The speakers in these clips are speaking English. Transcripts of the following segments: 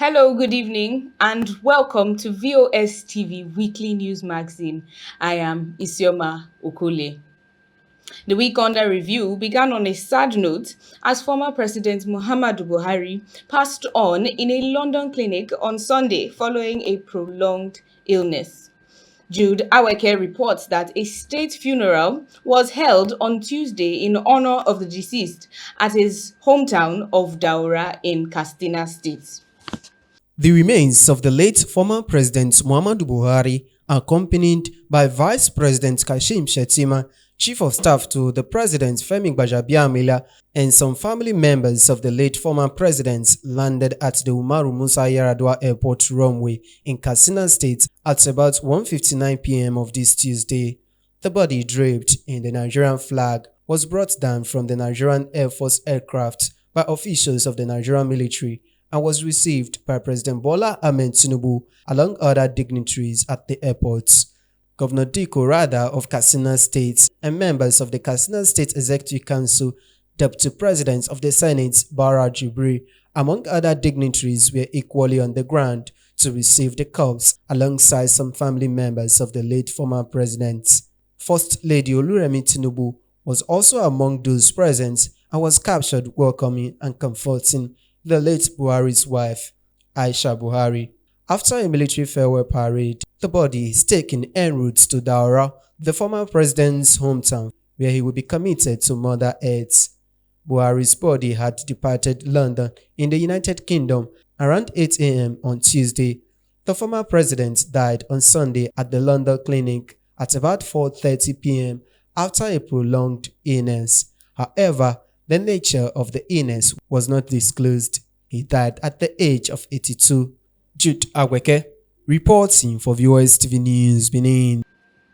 Hello, good evening, and welcome to VOS TV Weekly News Magazine. I am Isioma Okole. The week under review began on a sad note as former President Muhammadu Buhari passed on in a London clinic on Sunday following a prolonged illness. Jude Aweke reports that a state funeral was held on Tuesday in honor of the deceased at his hometown of Daura in Katsina State. The remains of the late former President Muhammadu Buhari, accompanied by Vice President Kashim Shettima, Chief of Staff to the President Femi Gbajabiamila, and some family members of the late former president landed at the Umaru Musa Yar'Adua Airport runway in Katsina State at about 1:59 p.m. of this Tuesday. The body, draped in the Nigerian flag, was brought down from the Nigerian Air Force aircraft by officials of the Nigerian military and was received by President Bola Ahmed Tinubu along other dignitaries at the airport. Governor Diko Rada of Katsina State and members of the Katsina State Executive Council, Deputy President of the Senate Bara Jibri, among other dignitaries, were equally on the ground to receive the corpse alongside some family members of the late former president. First Lady Oluremi Tinubu was also among those present and was captured welcoming and comforting the late Buhari's wife, Aisha Buhari. After a military farewell parade, the body is taken en route to Daura, the former president's hometown, where he will be committed to Mother Earth. Buhari's body had departed London in the United Kingdom around 8 a.m. on Tuesday. The former president died on Sunday at the London clinic at about 4:30 p.m. after a prolonged illness. However, the nature of the illness was not disclosed. He died at the age of 82. Jude Aweke, reporting for VOS TV News, Benin.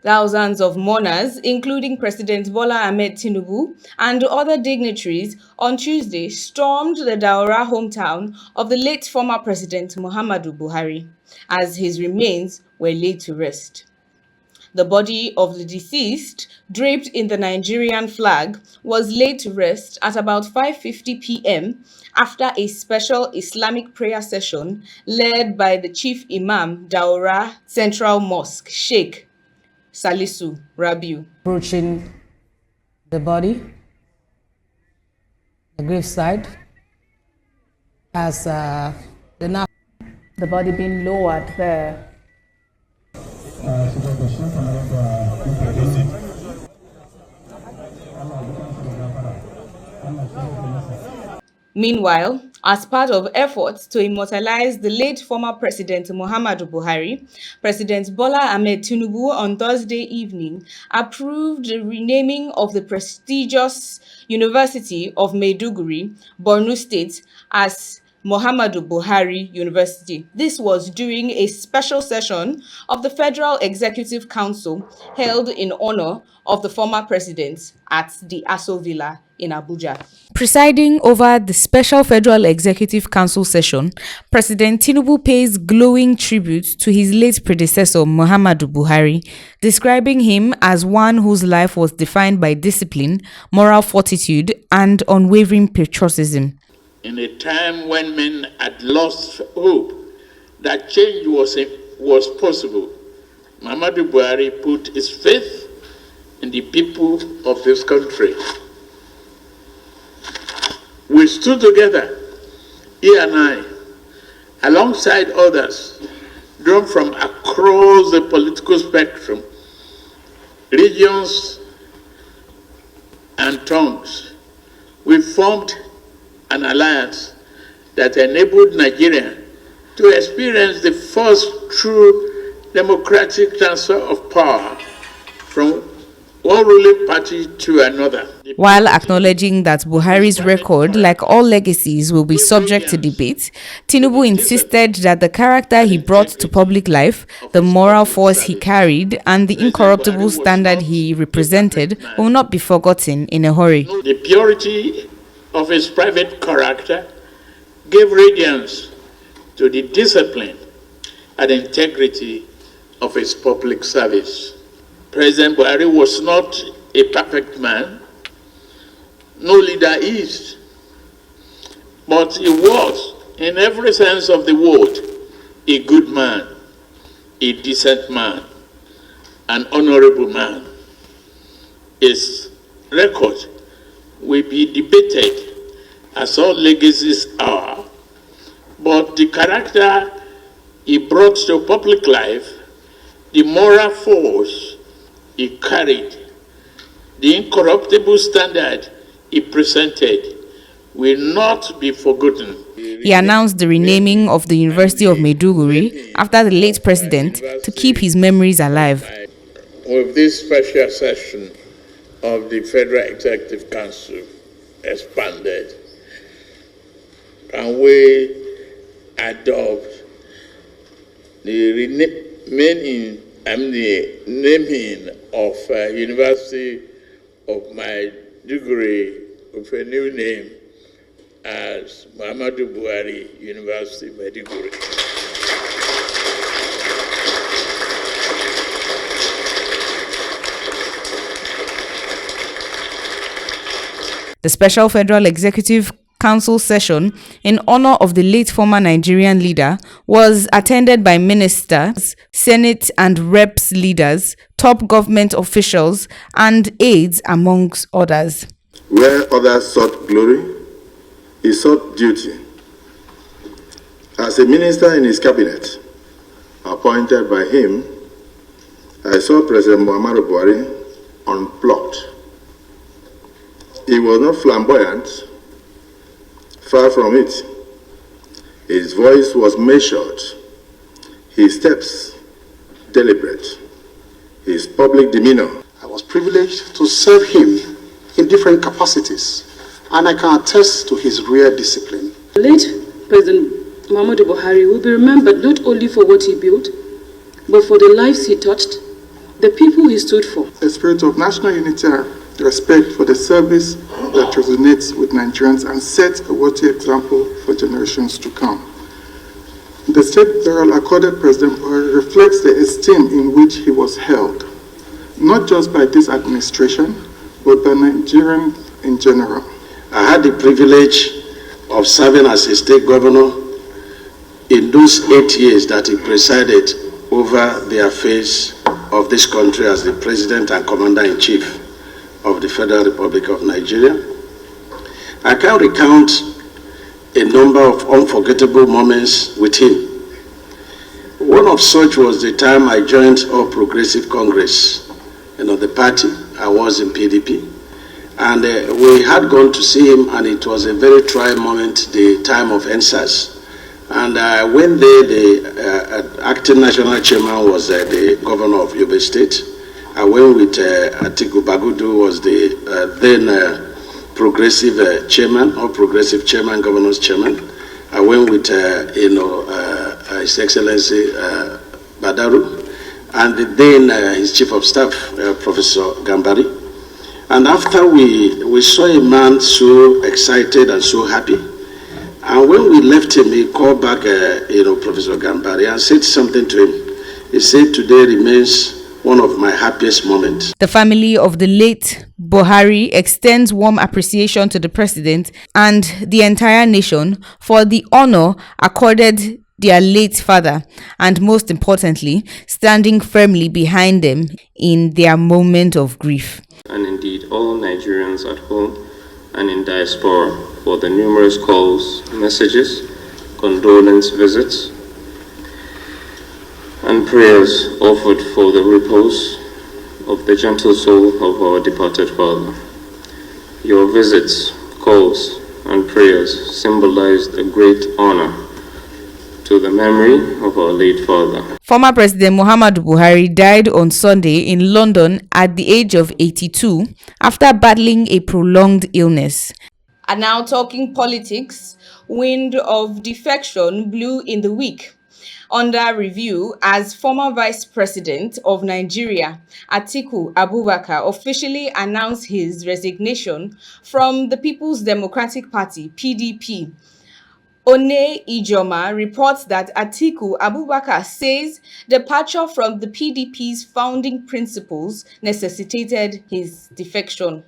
Thousands of mourners, including President Bola Ahmed Tinubu and other dignitaries, on Tuesday stormed the Daura hometown of the late former President Muhammadu Buhari as his remains were laid to rest. The body of the deceased, draped in the Nigerian flag, was laid to rest at about 5:50 p.m. after a special Islamic prayer session led by the Chief Imam Daura Central Mosque, Sheikh Salisu Rabiu. Approaching the body, the graveside, as the body being lowered there. Meanwhile, as part of efforts to immortalize the late former President Muhammadu Buhari, President Bola Ahmed Tinubu on Thursday evening approved the renaming of the prestigious University of Maiduguri, Borno State, as Muhammadu Buhari University. This was during a special session of the Federal Executive Council held in honor of the former president at the Aso Villa in Abuja. Presiding over the special Federal Executive Council session, President Tinubu pays glowing tribute to his late predecessor Muhammadu Buhari, describing him as one whose life was defined by discipline, moral fortitude, and unwavering patriotism. In a time when men had lost hope that change was possible, Muhammadu Buhari put his faith in the people of this country. We stood together, he and I, alongside others, drawn from across the political spectrum, regions and tongues. We formed an alliance that enabled Nigeria to experience the first true democratic transfer of power from one ruling party to another. While acknowledging that Buhari's record, like all legacies, will be subject to debate, Tinubu insisted that the character he brought to public life, the moral force he carried, and the incorruptible standard he represented will not be forgotten in a hurry. The purity of his private character gave radiance to the discipline and integrity of his public service. President Buhari was not a perfect man, no leader is, but he was in every sense of the word, a good man, a decent man, an honorable man. His record will be debated as all legacies are, but the character he brought to public life, the moral force he carried, the incorruptible standard he presented will not be forgotten. He announced the renaming of the University of Maiduguri after the late president to keep his memories alive. With this special session of the Federal Executive Council expanded, can we adopt the naming of University of Maiduguri with a new name as Muhammadu Buhari University Maiduguri? The Special Federal Executive Council session in honor of the late former Nigerian leader was attended by ministers, Senate and Reps leaders, top government officials, and aides, amongst others. Where others sought glory, he sought duty. As a minister in his cabinet, appointed by him, I saw President Muhammadu Buhari unplugged. He was not flamboyant, far from it. His voice was measured, his steps deliberate, his public demeanor. I was privileged to serve him in different capacities, and I can attest to his rare discipline. The late President Muhammadu Buhari will be remembered not only for what he built, but for the lives he touched, the people he stood for. A spirit of national unity and respect for the service that resonates with Nigerians and sets a worthy example for generations to come. The state burial accorded President Buhari reflects the esteem in which he was held, not just by this administration, but by Nigerians in general. I had the privilege of serving as a state governor in those 8 years that he presided over the affairs of this country as the President and Commander-in-Chief of the Federal Republic of Nigeria. I can recount a number of unforgettable moments with him. One of such was the time I joined All Progressive Congress, the party. I was in PDP. And we had gone to see him, and it was a very trying moment, the time of NSAS. And when the acting national chairman was the governor of Yobe State, I went with Atiku Bagudu, was the then progressive chairman, or progressive chairman, governor's chairman. I went with His Excellency Badaru, and then his chief of staff, Professor Gambari. And after we saw a man so excited and so happy, and when we left him, he called back, Professor Gambari and said something to him. He said, "Today remains one of my happiest moments." The family of the late Buhari extends warm appreciation to the president and the entire nation for the honor accorded their late father, and most importantly, standing firmly behind them in their moment of grief. And indeed all Nigerians at home and in diaspora for the numerous calls, messages, condolence visits, and prayers offered for the repose of the gentle soul of our departed father. Your visits, calls, and prayers symbolized a great honor to the memory of our late father. Former President Muhammadu Buhari died on Sunday in London at the age of 82 after battling a prolonged illness. And now talking politics, wind of defection blew in the week under review as former Vice President of Nigeria, Atiku Abubakar, officially announced his resignation from the People's Democratic Party, PDP. One Ijoma reports that Atiku Abubakar says departure from the PDP's founding principles necessitated his defection.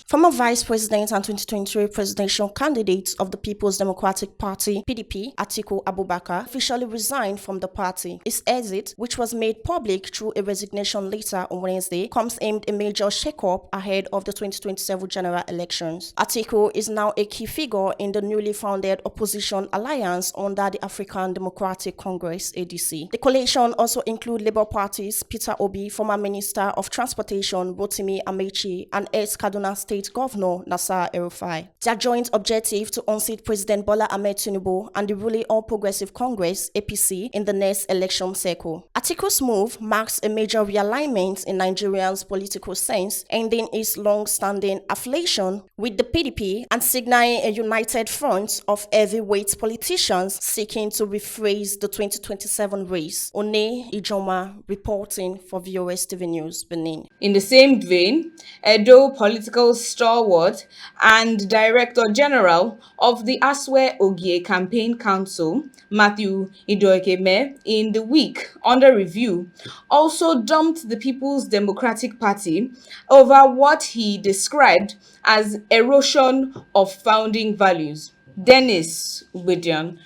Former Vice President and 2023 presidential candidate of the People's Democratic Party, PDP, Atiku Abubakar, officially resigned from the party. His exit, which was made public through a resignation letter on Wednesday, comes amid a major shake-up ahead of the 2027 general elections. Atiku is now a key figure in the newly founded opposition alliance under the African Democratic Congress, ADC. The coalition also includes Labour parties Peter Obi, former Minister of Transportation Rotimi Amechi, and ex-Kaduna State Governor Nasser El-Rufai. Their joint objective to unseat President Bola Ahmed Tinubu and the ruling All Progressive Congress (APC) in the next election cycle. Atiku's move marks a major realignment in Nigeria's political sense, ending its long-standing affiliation with the PDP and signaling a united front of heavyweight politicians seeking to rephrase the 2027 race. One Ijoma reporting for VOS TV News, Benin. In the same vein, Edo political stalwart and Director General of the Aswe Ogie Campaign Council, Matthew Idoekeme, in the week under review, also dumped the People's Democratic Party over what he described as erosion of founding values. Dennis Ugbedian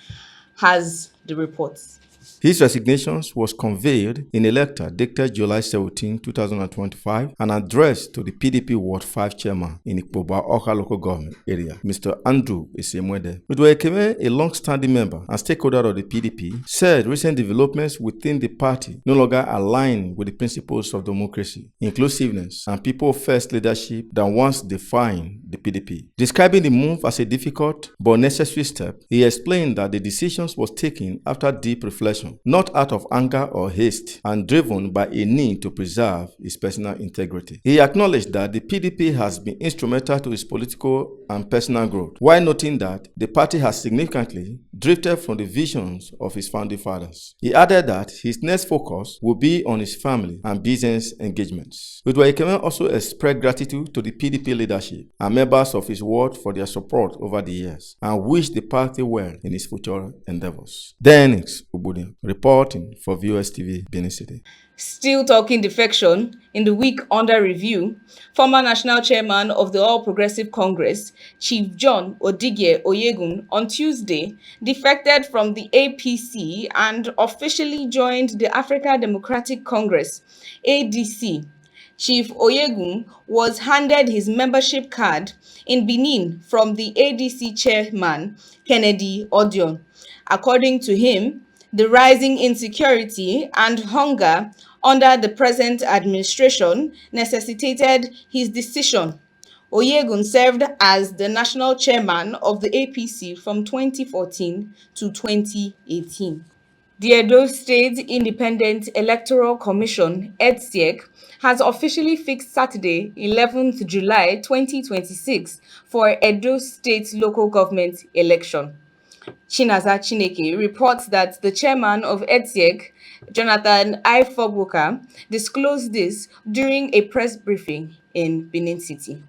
has the reports. His resignation was conveyed in a letter dated July 17, 2025, and addressed to the PDP Ward 5 chairman in Ikpoba Oka local government area, Mr. Andrew Esemwede. Udoekeme, a long-standing member and stakeholder of the PDP, said recent developments within the party no longer align with the principles of democracy, inclusiveness, and people-first leadership that once defined the PDP. Describing the move as a difficult but necessary step, he explained that the decision was taken after deep reflection, not out of anger or haste, and driven by a need to preserve his personal integrity. He acknowledged that the PDP has been instrumental to his political and personal growth, while noting that the party has significantly drifted from the visions of his founding fathers. He added that his next focus will be on his family and business engagements. Udoekeme also expressed gratitude to the PDP leadership and members of his ward for their support over the years, and wished the party well in its future endeavors. Dennis Ugbedian reporting for VOS TV, Benin City. Still talking defection, in the week under review, former national chairman of the All Progressive Congress, Chief John Odigye Oyegun, on Tuesday defected from the APC and officially joined the African Democratic Congress, ADC. Chief Oyegun was handed his membership card in Benin from the ADC chairman, Kennedy Odion. According to him, the rising insecurity and hunger under the present administration necessitated his decision. Oyegun served as the national chairman of the APC from 2014 to 2018. The Edo State Independent Electoral Commission, EDSEC, has officially fixed Saturday, 11th July 2026 for Edo State local government election. Chinaza Chineke reports that the chairman of EDSEC, Jonathan Ifogboka, disclosed this during a press briefing in Benin City.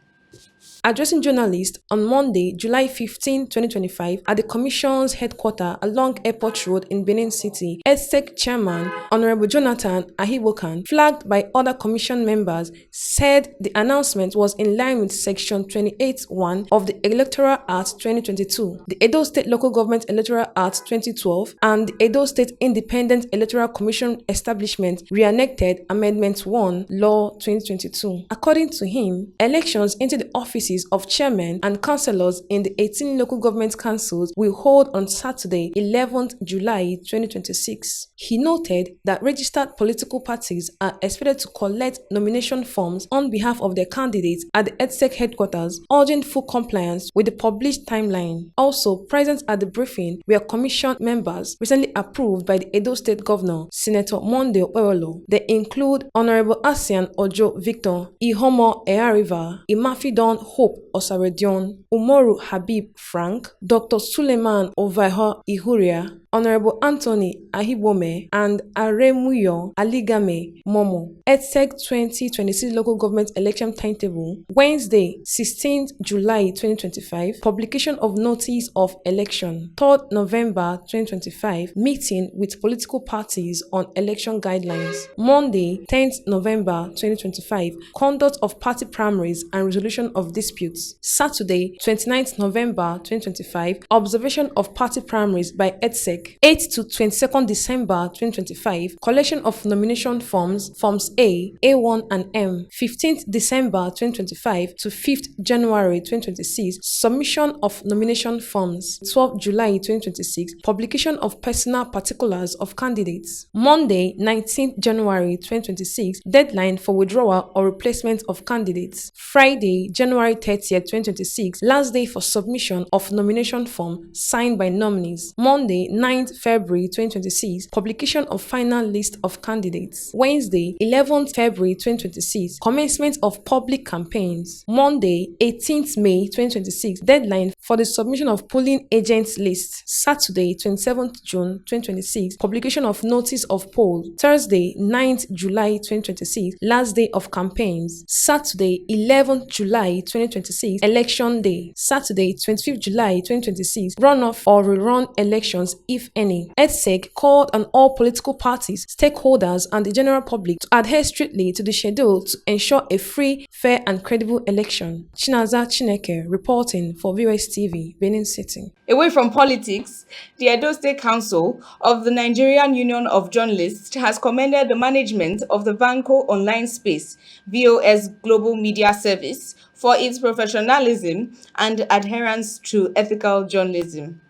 Addressing journalists on Monday, July 15, 2025, at the Commission's headquarters along Airport Road in Benin City, EDSEC Chairman Honorable Jonathan Ahibokan, flagged by other Commission members, said the announcement was in line with Section 28(1) of the Electoral Act 2022, the Edo State Local Government Electoral Act 2012, and the Edo State Independent Electoral Commission Establishment Reenacted Amendment 1, Law 2022. According to him, elections into the offices of chairmen and councillors in the 18 local government councils will hold on Saturday, 11th July 2026. He noted that registered political parties are expected to collect nomination forms on behalf of their candidates at the EDSEC headquarters, urging full compliance with the published timeline. Also present at the briefing were commission members recently approved by the Edo State Governor, Senator Monday Okpebholo. They include Honorable Asian Ojo Victor, Ihomo Eariva, Imafidon Hope Osaredion, Umoru Habib Frank, Dr. Suleiman Ovaiho Ihuria, Honorable Anthony Ahibome and Aremuyo Aligame Momo. EdSec 2026 Local Government Election Timetable. Wednesday, 16th July 2025. Publication of Notice of Election. 3rd November 2025. Meeting with political parties on election guidelines. Monday, 10th November 2025. Conduct of party primaries and resolution of disputes. Saturday, 29th November 2025. Observation of party primaries by EdSec. 8th to 22nd December 2025. Collection of nomination forms, Forms A, A1 and M. 15th December 2025 to 5th January 2026. Submission of nomination forms. 12th July 2026. Publication of personal particulars of candidates. Monday, 19th January 2026. Deadline for withdrawal or replacement of candidates. Friday, January 30th 2026. Last day for submission of nomination form signed by nominees. Monday, 9th February 2026. Publication of final list of candidates. Wednesday, 11th February 2026. Commencement of public campaigns. Monday, 18th May 2026. Deadline for the submission of polling agents list. Saturday, 27th June 2026. Publication of notice of poll. Thursday, 9th July 2026. Last day of campaigns. Saturday, 11th July 2026. Election day. Saturday, 25th July 2026. Runoff or rerun elections, if any. EdSec called on all political parties, stakeholders, and the general public to adhere strictly to the schedule to ensure a free, fair, and credible election. Chinaza Chineke reporting for VOS TV, Benin City. Away from politics, the Edo State Council of the Nigerian Union of Journalists has commended the management of the Vanco online space, VOS Global Media Service, for its professionalism and adherence to ethical journalism.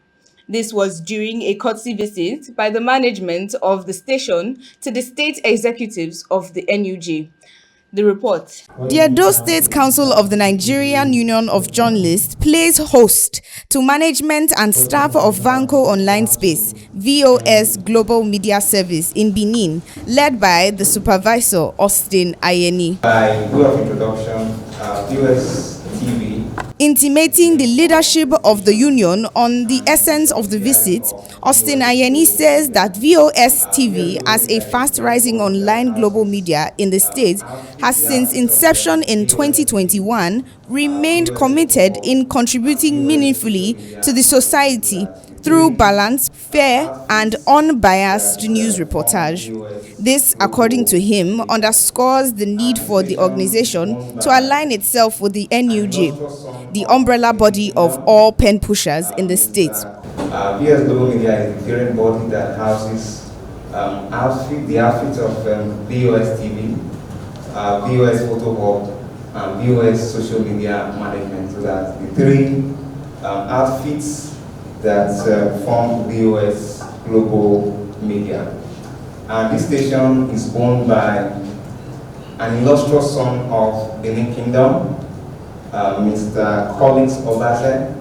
This was during a courtesy visit by the management of the station to the state executives of the NUJ. The report. The Edo State Council of the Nigerian Union of Journalists plays host to management and staff of Vanco Online Space, VOS Global Media Service in Benin, led by the supervisor, Austin Ayeni. By way of introduction, VOS TV. Intimating the leadership of the union on the essence of the visit, Austin Ayeni says that VOS TV, as a fast-rising online global media in the state, has since inception in 2021 remained committed in contributing meaningfully to the society through balanced, fair, and unbiased news reportage. This, according to him, underscores the need for the organization to align itself with the NUJ, the umbrella body of all pen pushers in the state. VOS Global Media is the parent body that houses the outfit of VOS TV, VOS Photo Hub, and VOS Social Media Management. So that's the three outfits that form VOS Global Media. And this station is owned by an illustrious son of Benin Kingdom, Mr. Collins Obaze,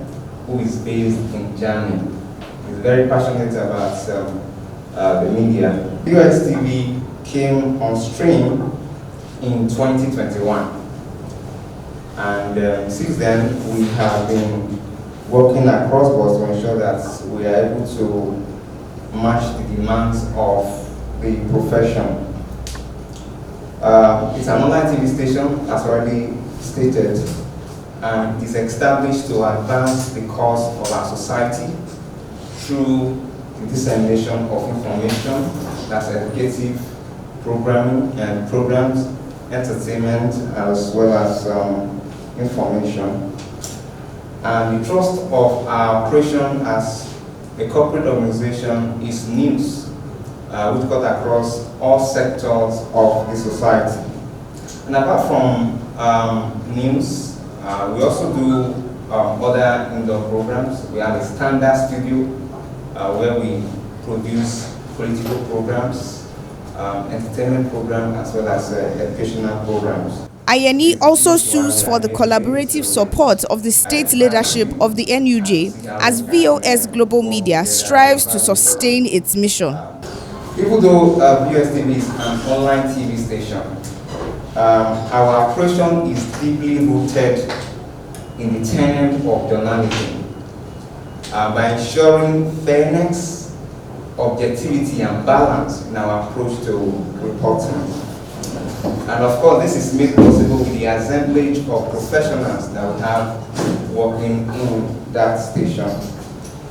who is based in Germany. He's very passionate about the media. VOS TV came on stream in 2021. And since then, we have been working across boards to ensure that we are able to match the demands of the profession. It's an online TV station, as already stated, and is established to advance the cause of our society through the dissemination of information, that's educative programming and programs, entertainment, as well as information. And the thrust of our operation as a corporate organization is news, which cut across all sectors of the society. And apart from news, we also do other indoor programs. We have a standard studio where we produce political programs, entertainment programs, as well as educational programs. Ayeni also sues for the collaborative support of the state leadership of the NUJ as VOS Global Media strives to sustain its mission. Even though VOS TV is an online TV station, our operation is deeply rooted in the tenet of journalism by ensuring fairness, objectivity and balance in our approach to reporting. And of course, this is made possible with the assemblage of professionals that we have working in that station.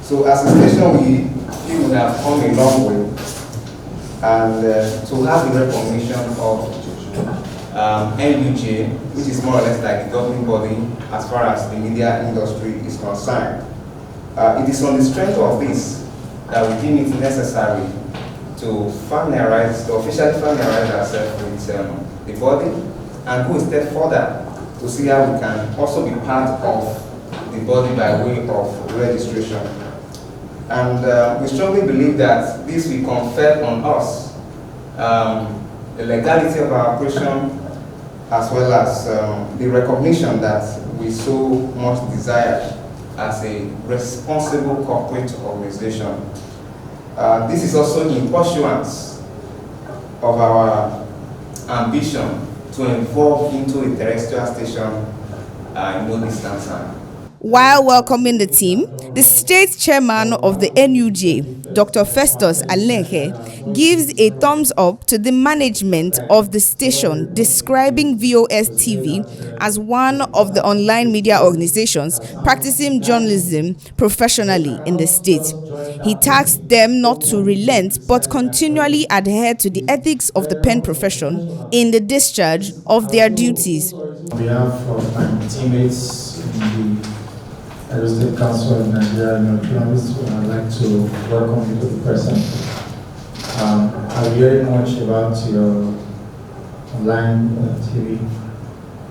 So as a station, we feel we have come a long way, and to have the recognition of NUJ, which is more or less like a governing body as far as the media industry is concerned. It is on the strength of this that we deem it necessary to officially familiarize ourselves with the body and go a step further to see how we can also be part of the body by way of registration. And we strongly believe that this will confer on us the legality of our operation, as well as the recognition that we so much desire as a responsible corporate organization. This is also in pursuance of our ambition to evolve into a terrestrial station in no distant time. While welcoming the team, the state chairman of the NUJ, Dr. Festus Alenke, gives a thumbs up to the management of the station, describing VOS TV as one of the online media organizations practicing journalism professionally in the state. He tasked them not to relent but continually adhere to the ethics of the pen profession in the discharge of their duties. On behalf of my teammates in the State Council of Nigeria and journalists, I'd like to welcome you to the present. I very much about your online TV.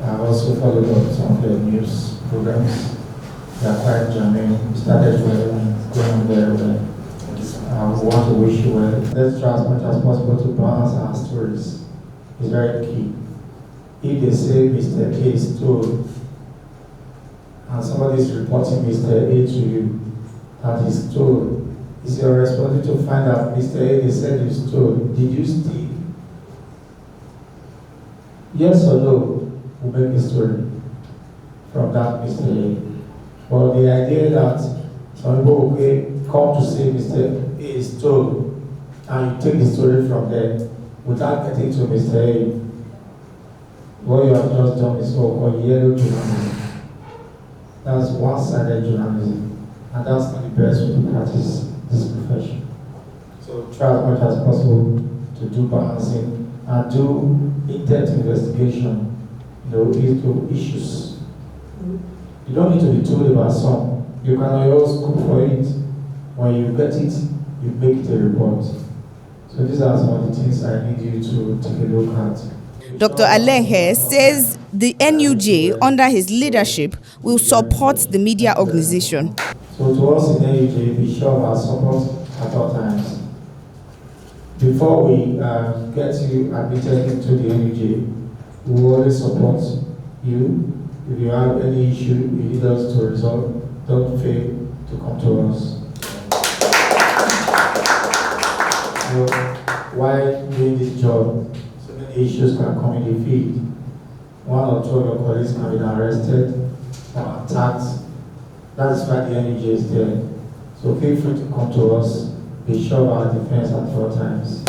I also followed up some of the news programs. They are quite germane. We started well and going very well. We want to wish you well. Let's try as much as possible to balance our stories. It's very key. If they say Mr. A is told, and somebody is reporting Mr. A to you, that is told, it's your responsibility to find out Mr. A, they said is told. Did you steal? Yes or no, we'll make a story from that Mr. A. But the idea that some people will come to say Mr. A is told, and you take the story from there without getting to Mr. A, what you have just done is what yellow journalism. That's one-sided journalism, and that's not the best way to practice this profession. So try as much as possible to do balancing and do in-depth investigation, into issues. You don't need to be told about some. You can always go for it. When you get it, you make it a report. So these are some of the things I need you to take a look at. Dr. Alenke says the NUJ, under his leadership, will support the media organization. So to us in NUJ, we show our support at all times. Before we get you admitted into the NUJ, we will always support you. If you have any issue you need us to resolve, don't fail to come to us. So while doing this job, so many issues can come in the field. One or two of your colleagues can be arrested or attacked. That's why the NUJ is there. So feel free to come to us. Be sure of our defense at all times.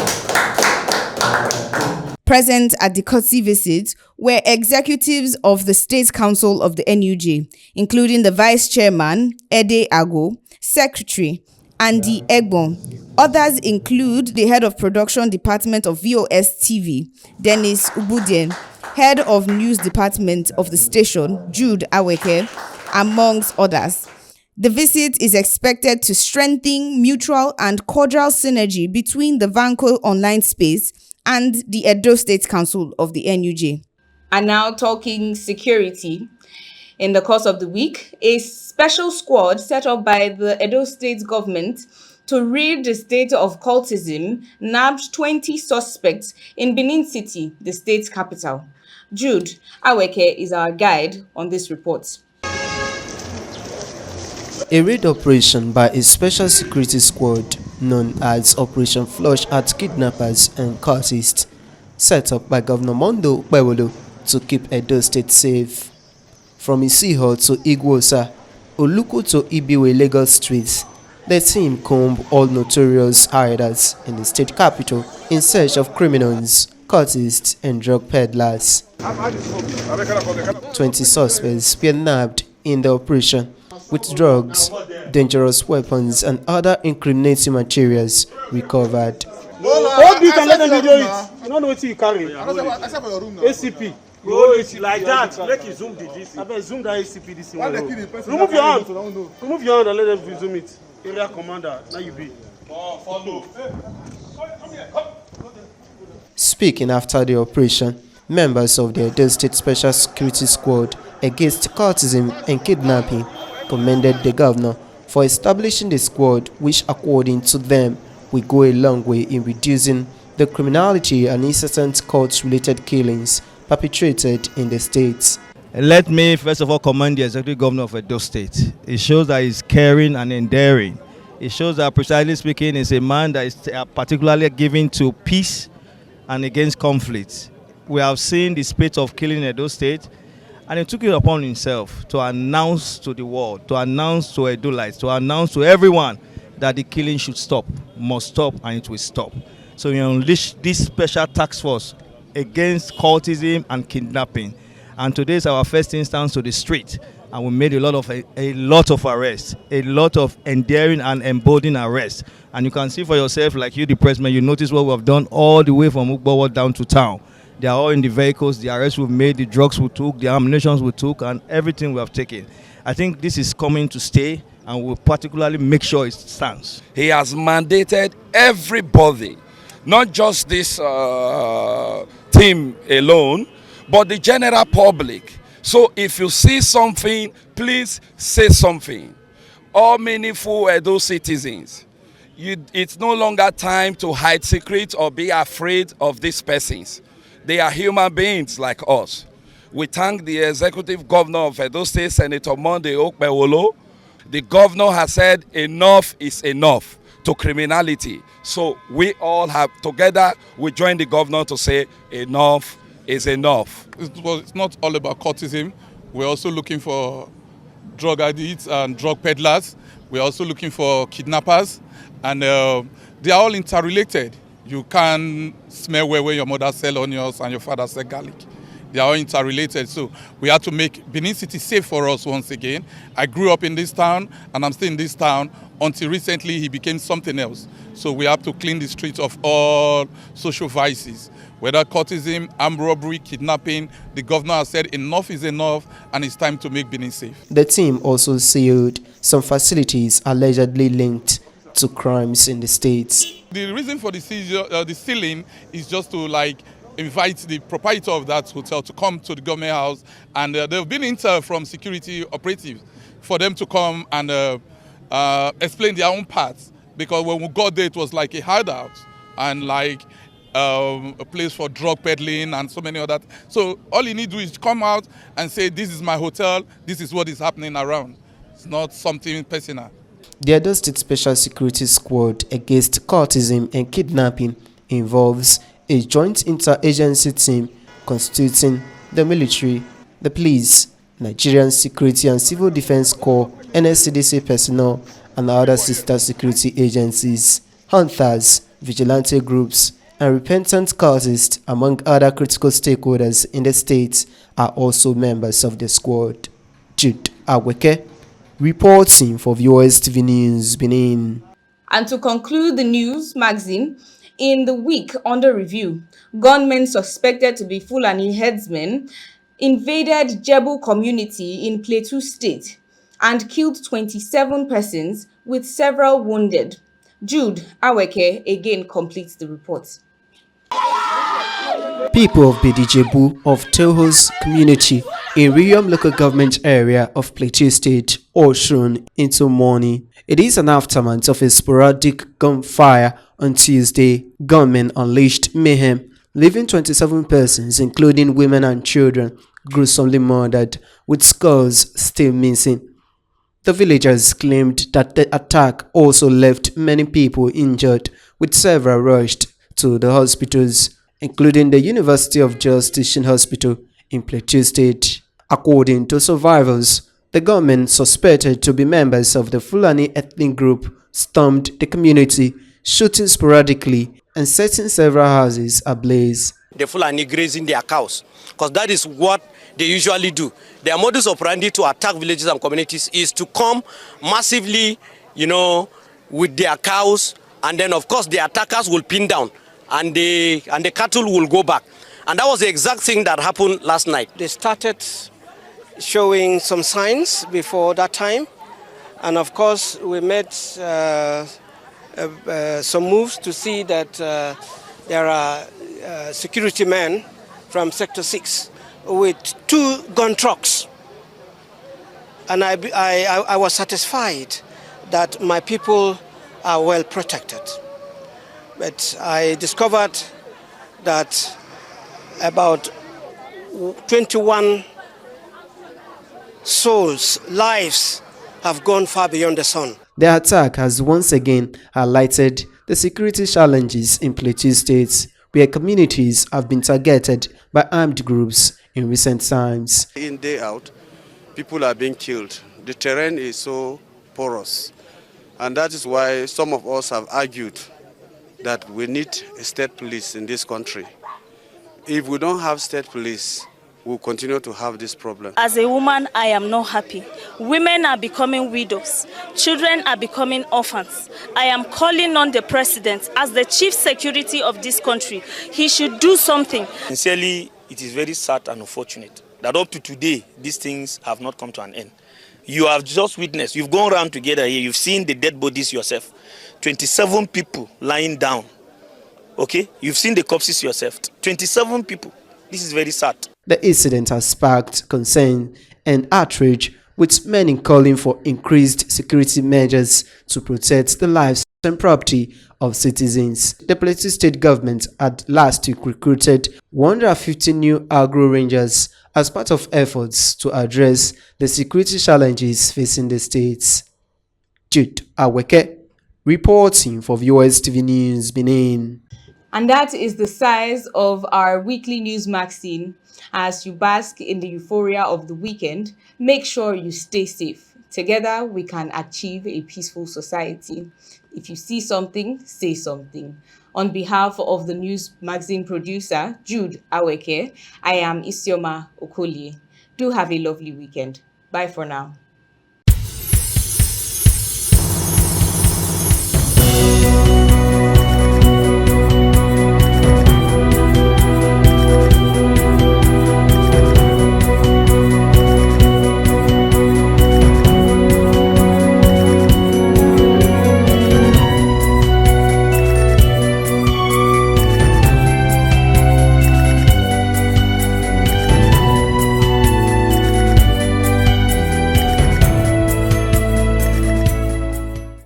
Present at the courtesy visit were executives of the State Council of the NUJ, including the Vice Chairman, Ede Ago, Secretary, Andy Egbon. Others include the Head of Production Department of VOS TV, Dennis Ubudien, Head of News Department of the station, Jude Aweke, amongst others. The visit is expected to strengthen mutual and cordial synergy between the Vanco online space and the Edo State Council of the NUJ. And now talking security. In the course of the week, a special squad set up by the Edo State government to rid the state of cultism nabbed 20 suspects in Benin City, the state capital. Jude Aweke is our guide on this report. A raid operation by a special security squad known as Operation Flush at kidnappers and cultists, set up by Governor Mondo Bawolo to keep Edo State safe. From Isiho to Igwosa, Oluku to Ibiwe Lagos streets, The team combed all notorious hideouts in the state capital in search of criminals, cultists, and drug peddlers. 20 suspects were nabbed in the operation, with drugs, dangerous weapons, and other incriminating materials recovered. Hold it and let them video it. You don't know what you carry. ACP. Go like that. Make you zoom the DC. I bet zoom that ACP this one. Remove your hand. Remove your hand and let them zoom it. Area commander. Now you be. Follow. Speaking after the operation, members of the Edo State Special Security Squad against cultism and kidnapping commended the governor for establishing the squad, which according to them will go a long way in reducing the criminality and incessant cult-related killings perpetrated in the state. Let me first of all commend the executive governor of Edo State. It shows that he's caring and endearing. It shows that, precisely speaking, is a man that is particularly given to peace and against conflict. We have seen the spate of killing in Edo State, and he took it upon himself to announce to the world, to announce to Edolites, to announce to everyone that the killing should stop, must stop, and it will stop. So we unleashed this special task force against cultism and kidnapping. And today is our first instance to the street, and we made a lot of arrests, a lot of endearing and emboldening arrests. And you can see for yourself, like you, the pressman, you notice what we have done all the way from Ugbowo down to town. They are all in the vehicles, the arrests we've made, the drugs we took, the ammunition we took, and everything we have taken. I think this is coming to stay, and we'll particularly make sure it stands. He has mandated everybody, not just this team alone, but the general public. So if you see something, please say something. All meaningful Edo citizens, it's no longer time to hide secrets or be afraid of these persons. They are human beings like us. We thank the executive governor of Edo State, Senator Monday Okpewolo. The governor has said enough is enough to criminality. So we all have, together, we join the governor to say enough is enough. It's not all about cultism. We're also looking for drug addicts and drug peddlers. We're also looking for kidnappers. And they are all interrelated. You can smell where your mother sell onions and your father sell garlic. They are all interrelated. So we have to make Benin City safe for us once again. I grew up in this town and I'm still in this town. Until recently, he became something else. So we have to clean the streets of all social vices. Whether cultism, armed robbery, kidnapping, the governor has said enough is enough and it's time to make Benin safe. The team also sealed some facilities allegedly linked to crimes in the state. The reason for the sealing is just to invite the proprietor of that hotel to come to the government house, and they've been intel from security operatives for them to come and explain their own parts, because when we got there it was like a hideout and a place for drug peddling and so many other. So all you need to do is come out and say, this is my hotel, this is what is happening around. It's not something personal. The Edo State Special Security Squad against cultism and kidnapping involves a joint interagency team constituting the military, the police, Nigerian Security and Civil Defense Corps, NSCDC personnel, and other sister security agencies, hunters, vigilante groups, and repentant cultists, among other critical stakeholders in the state, are also members of the squad. Jude Aweke, reporting for VOS TV News, Benin. And to conclude the news magazine, in the week under review, gunmen suspected to be Fulani headsmen invaded Jebu community in Plateau State and killed 27 persons with several wounded. Jude Aweke again completes the report. People of Jebu of Toho's community in Riyom local government area of Plateau State are shown into mourning. It is an aftermath of a sporadic gunfire on Tuesday. Gunmen unleashed mayhem, leaving 27 persons, including women and children, gruesomely murdered, with skulls still missing. The villagers claimed that the attack also left many people injured, with several rushed to the hospitals, including the University of Jos Teaching Hospital in Plateau State. According to survivors, the gunmen suspected to be members of the Fulani ethnic group stormed the community, shooting sporadically and setting several houses ablaze. The Fulani grazing their cows, because that is what they usually do. Their modus operandi to attack villages and communities is to come massively, with their cows, and then of course the attackers will pin down, and the cattle will go back. And that was the exact thing that happened last night. They started showing some signs before that time, and of course we made some moves to see that there are security men from Sector 6 with 2 gun trucks, and I was satisfied that my people are well protected. But I discovered that about 21 lives have gone far beyond the sun. The attack has once again highlighted the security challenges in Plateau State, where communities have been targeted by armed groups in recent times. Day in, day out, people are being killed. The terrain is so porous, and that is why some of us have argued that we need a state police in this country. If we don't have state police, we'll continue to have this problem. As a woman, I am not happy. Women are becoming widows. Children are becoming orphans. I am calling on the president as the chief security of this country. He should do something. Sincerely, it is very sad and unfortunate that up to today, these things have not come to an end. You have just witnessed, you've gone around together here, you've seen the dead bodies yourself. 27 people lying down. Okay? You've seen the corpses yourself. 27 people. This is very sad. The incident has sparked concern and outrage, with many calling for increased security measures to protect the lives and property of citizens. The Plateau State government had last week recruited 150 new agro rangers as part of efforts to address the security challenges facing the states. Jude Aweke, reporting for VOS TV News, Benin. And that is the size of our weekly news magazine. As you bask in the euphoria of the weekend, make sure you stay safe. Together, we can achieve a peaceful society. If you see something, say something. On behalf of the news magazine producer, Jude Aweke, I am Isioma Okolie. Do have a lovely weekend. Bye for now.